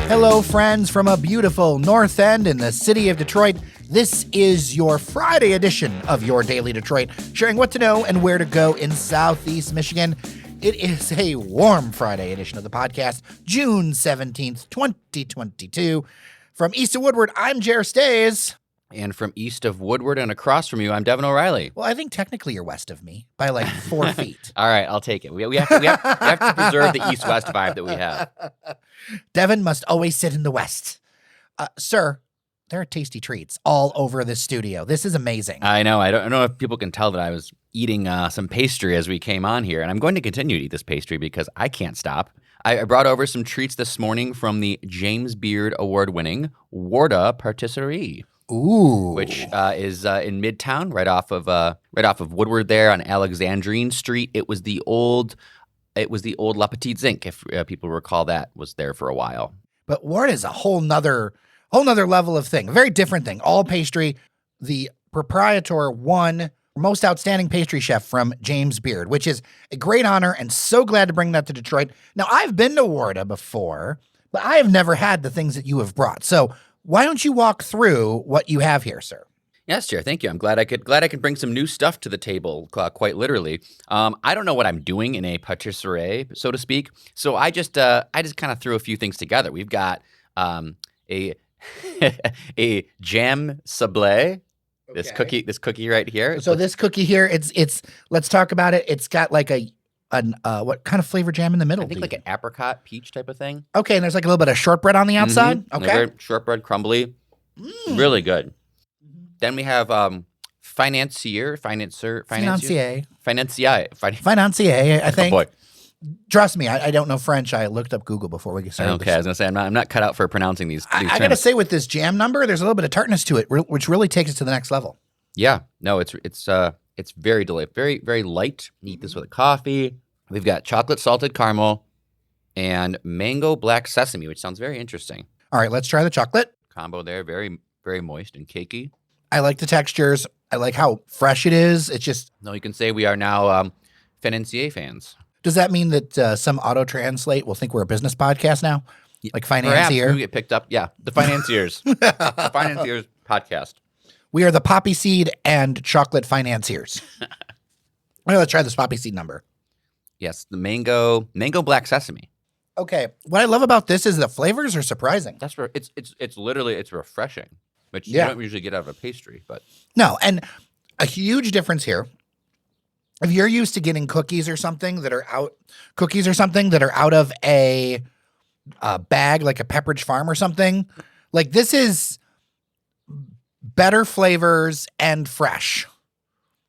Hello, friends from a beautiful North End in the city of Detroit. This is your Friday edition of Your Daily Detroit, sharing what to know and where to go in Southeast Michigan. It is a warm Friday edition of the podcast, June 17th, 2022. From east of Woodward, I'm Jer Stays. And from east of Woodward and across from you, I'm Devin O'Reilly. Well, I think technically you're west of me by like 4 feet. All right, I'll take it. We have to preserve the east-west vibe that we have. Devin must always sit in the west. Sir, there are tasty treats all over this studio. This is amazing. I know. I don't know if people can tell that I was eating some pastry as we came on here, and I'm going to continue to eat this pastry because I can't stop. I brought over some treats this morning from the James Beard Award-winning Warda Pâtisserie. Ooh, which is in Midtown, right off of Woodward there on Alexandrine Street. It was the old La Petite Zinc, if people recall that, was there for a while. But Warda is a whole nother level of thing, a very different thing. All pastry. The proprietor won most outstanding pastry chef from James Beard, which is a great honor, and so glad to bring that to Detroit. Now, I've been to Warda before, but I have never had the things that you have brought. So why don't you walk through what you have here, sir? Yes, Chair. Thank you. I'm glad I could bring some new stuff to the table, quite literally. I don't know what I'm doing in a patisserie, so to speak. So I just kind of threw a few things together. We've got a a jam sablé. Okay. This cookie right here. So this cookie here, it's let's talk about it. It's got like what kind of flavor jam in the middle? I think like an apricot peach type of thing. Okay, and there's like a little bit of shortbread on the outside. Mm-hmm. Okay, very shortbread, crumbly, really good. Then we have financier. Financier. I think. Oh boy. Trust me, I don't know French. I looked up Google before we started. Okay, I was gonna say I'm not cut out for pronouncing these. I gotta say, with this jam number, there's a little bit of tartness to it, which really takes it to the next level. Yeah, no, it's very delightful, very very light. Eat this with a coffee. We've got chocolate salted caramel and mango black sesame, which sounds very interesting. All right, let's try the chocolate Combo there, very very moist and cakey. I like the textures. I like how fresh it is. It's just. No, you can say we are now financier fans. Does that mean that some auto translate will think we're a business podcast now? Like financier? Perhaps we get picked up. Yeah, the financiers. The financiers podcast. We are the poppy seed and chocolate financiers. All right, let's try this poppy seed number. Yes, the mango black sesame. Okay, what I love about this is the flavors are surprising. That's where it's literally refreshing, which you don't usually get out of a pastry, but no, and a huge difference here. If you're used to getting cookies or something that are out of a bag, like a Pepperidge Farm or something, like this is better flavors and fresh.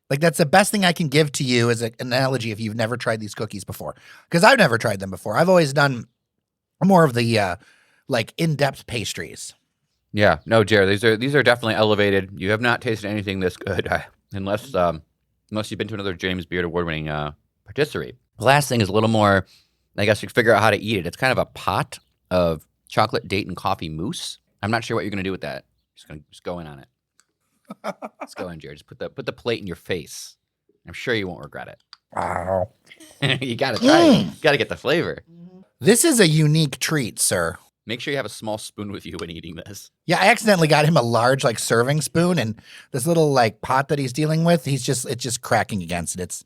Like that's the best thing I can give to you as an analogy if you've never tried these cookies before, because I've never tried them before. I've always done more of the like in-depth pastries. Yeah, no, Jared, these are definitely elevated. You have not tasted anything this good unless you've been to another James Beard Award-winning patisserie. The last thing is a little more, I guess, you figure out how to eat it. It's kind of a pot of chocolate, date, and coffee mousse. I'm not sure what you're going to do with that. Just go in on it. Let's go in, Jared. Just put the plate in your face. I'm sure you won't regret it. Wow. You got to try it. You got to get the flavor. This is a unique treat, sir. Make sure you have a small spoon with you when eating this. Yeah, I accidentally got him a large like serving spoon, and this little like pot that he's dealing with, it's just cracking against it.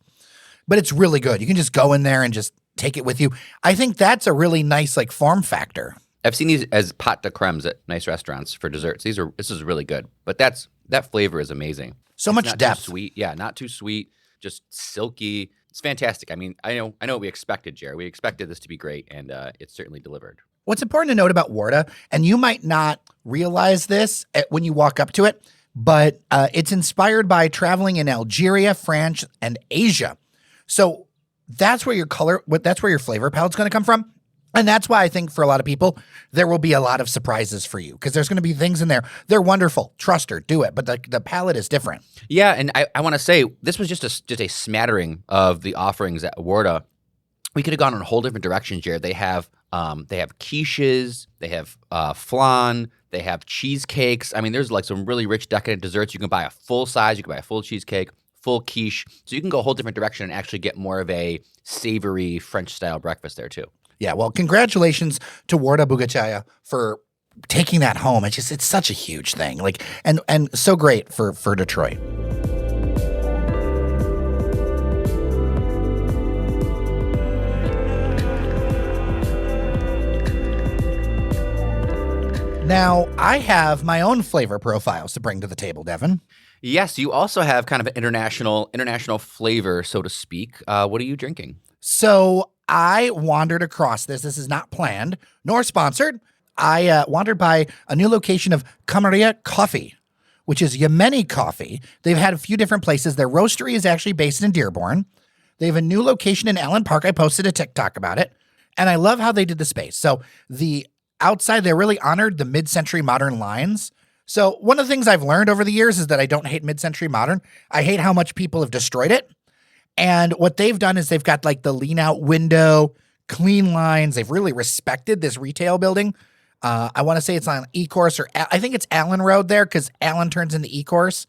But it's really good. You can just go in there and just take it with you. I think that's a really nice like form factor. I've seen these as pot de crèmes at nice restaurants for desserts. This is really good. But that flavor is amazing. So much not depth. Too sweet. Yeah, not too sweet. Just silky. It's fantastic. I mean, I know what we expected, Jared. We expected this to be great, and it's certainly delivered. What's important to note about Warda, and you might not realize this when you walk up to it, but it's inspired by traveling in Algeria, France, and Asia. So that's where your flavor palette's going to come from. And that's why I think for a lot of people, there will be a lot of surprises for you because there's going to be things in there. They're wonderful. Trust her. Do it. But the palette is different. Yeah, and I want to say this was just a smattering of the offerings at Warda. We could have gone in a whole different direction, Jared. They have quiches, they have flan, they have cheesecakes. I mean, there's like some really rich, decadent desserts. You can buy a full size. You can buy a full cheesecake, full quiche. So you can go a whole different direction and actually get more of a savory French-style breakfast there, too. Yeah, well, congratulations to Warda Pâtisserie for taking that home. It's such a huge thing. Like, and so great for Detroit. Now, I have my own flavor profiles to bring to the table, Devin. Yes, you also have kind of an international flavor, so to speak. What are you drinking? So I wandered across this. This is not planned nor sponsored. I wandered by a new location of Qamaria Coffee, which is Yemeni coffee. They've had a few different places. Their roastery is actually based in Dearborn. They have a new location in Allen Park. I posted a TikTok about it, and I love how they did the space. So the outside, they really honored the mid-century modern lines. So one of the things I've learned over the years is that I don't hate mid-century modern. I hate how much people have destroyed it. And what they've done is they've got like the lean-out window, clean lines. They've really respected this retail building. I want to say it's on E-Course, or I think it's Allen Road there because Allen turns into E-Course.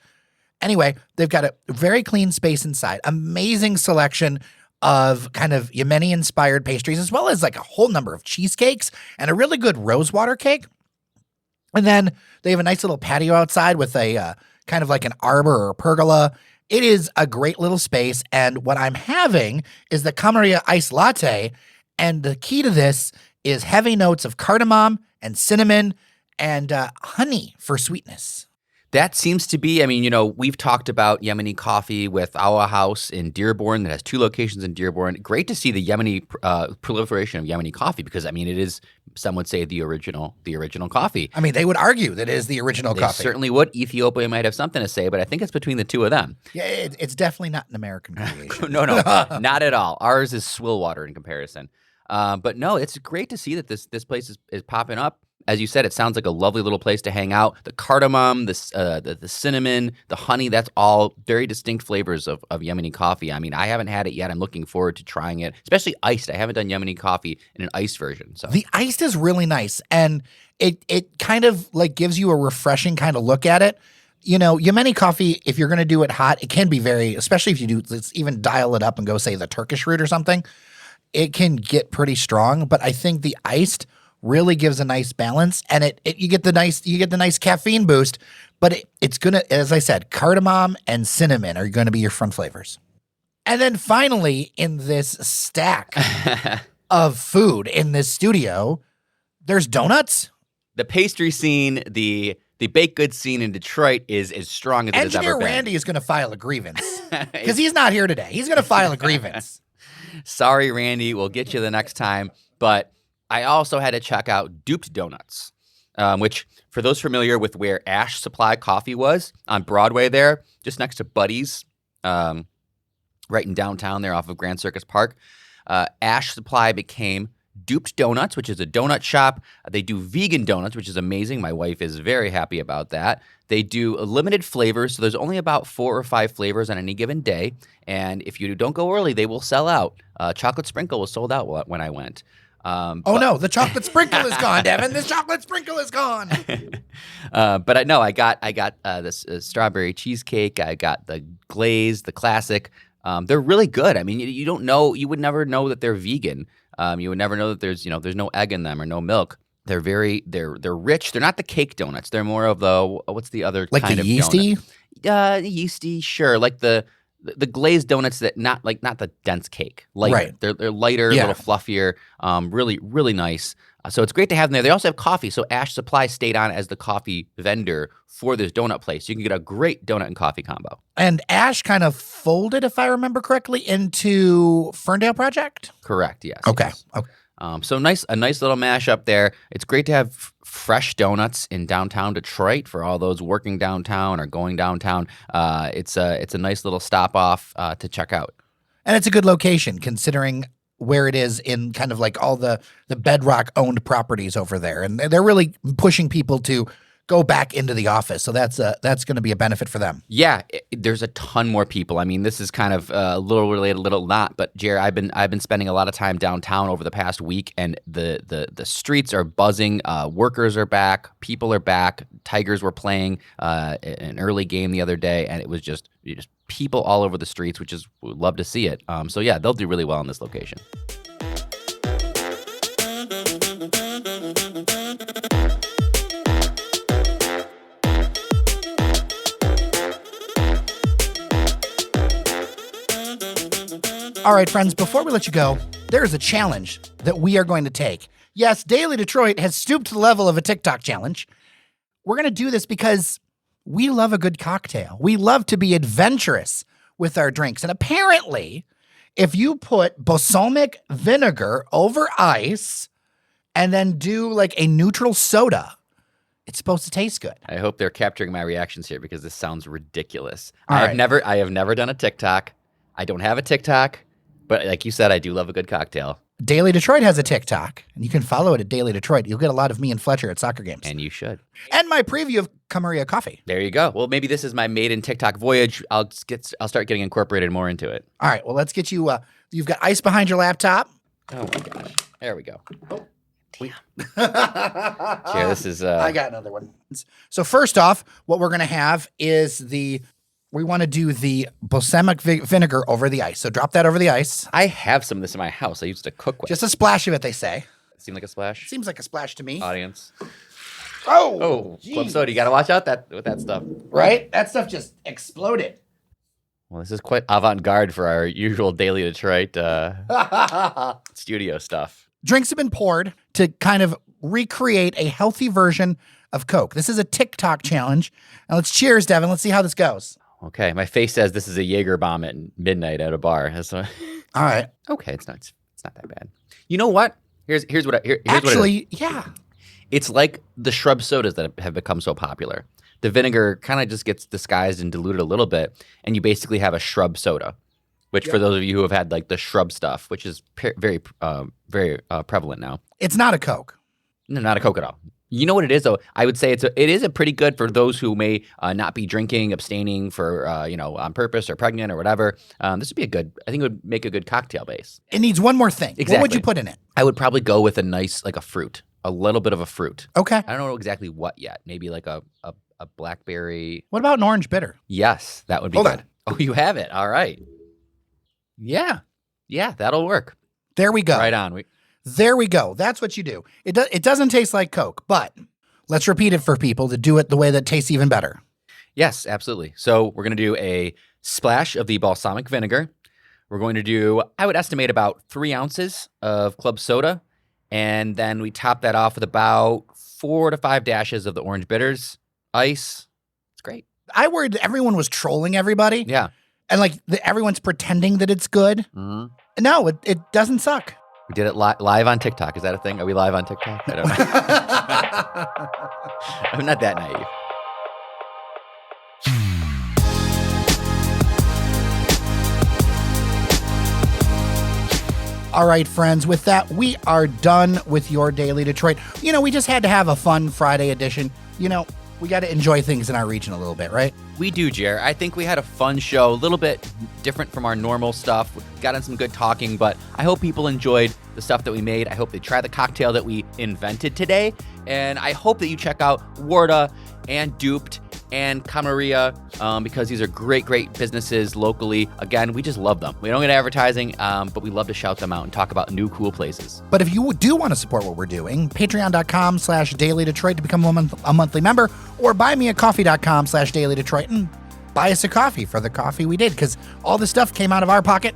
Anyway, they've got a very clean space inside. Amazing selection of kind of Yemeni-inspired pastries, as well as like a whole number of cheesecakes and a really good rosewater cake. And then they have a nice little patio outside with a kind of like an arbor or a pergola. It is a great little space. And what I'm having is the Qamaria iced latte. And the key to this is heavy notes of cardamom and cinnamon and honey for sweetness. That seems to be, I mean, we've talked about Yemeni coffee with our house in Dearborn that has 2 locations in Dearborn. Great to see the Yemeni proliferation of Yemeni coffee because, I mean, it is, some would say, the original coffee. I mean, they would argue that it is the original coffee. They certainly would. Ethiopia might have something to say, but I think it's between the two of them. Yeah, it's definitely not an American creation. No, not at all. Ours is swill water in comparison. But no, it's great to see that this place is popping up. As you said, it sounds like a lovely little place to hang out. The cardamom, the cinnamon, the honey, that's all very distinct flavors of Yemeni coffee. I mean, I haven't had it yet. I'm looking forward to trying it, especially iced. I haven't done Yemeni coffee in an iced version. So the iced is really nice, and it kind of like gives you a refreshing kind of look at it. Yemeni coffee, if you're going to do it hot, it can be very, especially if you do, let's even dial it up and go say the Turkish route or something, it can get pretty strong. But I think the iced really gives a nice balance, and you get the nice caffeine boost, but it's gonna, as I said, cardamom and cinnamon are gonna be your front flavors. And then finally, in this stack of food in this studio, there's donuts. The pastry scene, the baked goods scene in Detroit is as strong as it has ever Engineer been. Randy is gonna file a grievance because he's not here today. He's gonna file a grievance. Sorry, Randy. We'll get you the next time, but I also had to check out Dooped Donuts, which, for those familiar with where Ash Supply Coffee was, on Broadway there, just next to Buddy's, right in downtown there off of Grand Circus Park, Ash Supply became Dooped Donuts, which is a donut shop. They do vegan donuts, which is amazing. My wife is very happy about that. They do limited flavors, so there's only about 4 or 5 flavors on any given day, and if you don't go early, they will sell out. Chocolate Sprinkle was sold out when I went. No, the chocolate sprinkle is gone, Devin. The chocolate sprinkle is gone. But I got this strawberry cheesecake. I got the glaze, the classic. They're really good. I mean, you would never know that they're vegan. You would never know that there's no egg in them or no milk. They're rich. They're not the cake donuts. They're more of what's the other like kind the of yeasty? Donut? Yeasty, sure. Like the glazed donuts that not the dense cake. Lighter. Right. They're lighter, a little fluffier. Really, really nice. So it's great to have them there. They also have coffee. So Ash Supply stayed on as the coffee vendor for this donut place. You can get a great donut and coffee combo. And Ash kind of folded, if I remember correctly, into Ferndale Project? Correct, yes. Okay. Yes. Okay. So a nice little mashup there. It's great to have fresh donuts in downtown Detroit for all those working downtown or going downtown. It's a nice little stop off to check out. And it's a good location considering where it is in kind of like all the Bedrock owned properties over there. And they're really pushing people to go back into the office. So that's going to be a benefit for them. Yeah, there's a ton more people. I mean, this is kind of a little related, a little not. But Jerry, I've been spending a lot of time downtown over the past week, and the streets are buzzing. Workers are back, people are back. Tigers were playing an early game the other day, and it was just people all over the streets, which is, we'd love to see it. So yeah, they'll do really well in this location. All right, friends, before we let you go, there is a challenge that we are going to take. Yes, Daily Detroit has stooped to the level of a TikTok challenge. We're going to do this because we love a good cocktail. We love to be adventurous with our drinks. And apparently, if you put balsamic vinegar over ice and then do like a neutral soda, it's supposed to taste good. I hope they're capturing my reactions here because this sounds ridiculous. All I right. have never done a TikTok. I don't have a TikTok, but like you said, I do love a good cocktail. Daily Detroit has a TikTok, and you can follow it at Daily Detroit. You'll get a lot of me and Fletcher at soccer games. And you should. And my preview of Qamaria Coffee. There you go. Well, maybe this is my maiden TikTok voyage. I'll start getting incorporated more into it. All right, well, let's get you, you've got ice behind your laptop. Oh my gosh. There we go. Oh. Here, this is I got another one. So first off, what we're going to have is we want to do the balsamic vinegar over the ice. So drop that over the ice. I have some of this in my house. I used to cook with. Just a splash of it, they say. Seem like a splash? Seems like a splash to me. Audience. Oh, Club soda. You got to watch out with that stuff. Right? That stuff just exploded. Well, this is quite avant-garde for our usual Daily Detroit studio stuff. Drinks have been poured to kind of recreate a healthy version of Coke. This is a TikTok challenge. Now let's cheers, Devin. Let's see how this goes. Okay, my face says this is a Jaeger bomb at midnight at a bar. All right. Okay, it's not that bad. You know what? Here's what here's Actually, what it is. yeah. It's like the shrub sodas that have become so popular. The vinegar kind of just gets disguised and diluted a little bit, and you basically have a shrub soda. Which, for those of you who have had like the shrub stuff, which is very prevalent now. It's not a Coke. No, not a Coke at all. You know what it is, though? I would say it is a pretty good for those who may not be drinking, abstaining for on purpose or pregnant or whatever. This would be I think it would make a good cocktail base. It needs one more thing. Exactly. What would you put in it? I would probably go with a nice, like a fruit, a little bit of a fruit. Okay. I don't know exactly what yet. Maybe like a blackberry. What about an orange bitter? Yes, that would be Hold good. on. Oh, you have it. All right. Yeah, that'll work. There we go. Right on. There we go. That's what you do. It doesn't taste like Coke, but let's repeat it for people to do it the way that tastes even better. Yes, absolutely. So we're going to do a splash of the balsamic vinegar. We're going to do, I would estimate, about 3 ounces of club soda. And then we top that off with about 4 to 5 dashes of the orange bitters, ice. It's great. I worried that everyone was trolling everybody. Yeah. And like everyone's pretending that it's good. Mm-hmm. No, it doesn't suck. We did it live on TikTok. Is that a thing? Are we live on TikTok? I don't know. I'm not that naive. All right, friends, with that, we are done with your Daily Detroit. We just had to have a fun Friday edition. We got to enjoy things in our region a little bit, right? We do, Jer. I think we had a fun show, a little bit different from our normal stuff. We got in some good talking, but I hope people enjoyed the stuff that we made. I hope they try the cocktail that we invented today. And I hope that you check out Warda and Dooped and Qamaria because these are great businesses locally. Again, we just love them. We don't get advertising, but we love to shout them out and talk about new cool places. But if you do want to support what we're doing, patreon.com/Daily Detroit to become a monthly member, or buymeacoffee.com/Daily Detroit and buy us a coffee for the coffee we did, because all this stuff came out of our pocket.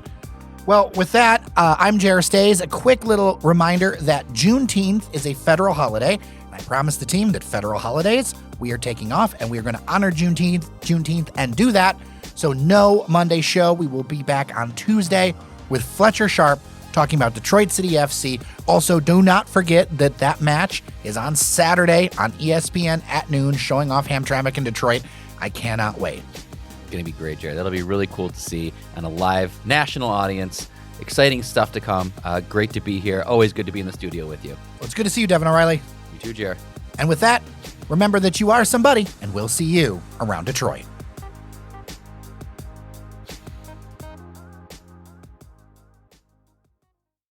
Well, with that, I'm Jared Stays. A quick little reminder that Juneteenth is a federal holiday. I promised the team that federal holidays, we are taking off, and we are going to honor Juneteenth and do that. So no Monday show. We will be back on Tuesday with Fletcher Sharp talking about Detroit City FC. Also, do not forget that match is on Saturday on ESPN at noon, showing off Hamtramck in Detroit. I cannot wait. It's going to be great, Jared. That'll be really cool to see on a live national audience. Exciting stuff to come. Great to be here. Always good to be in the studio with you. Well, it's good to see you, Devin O'Reilly. You too, Jared. And with that, remember that you are somebody, and we'll see you around Detroit.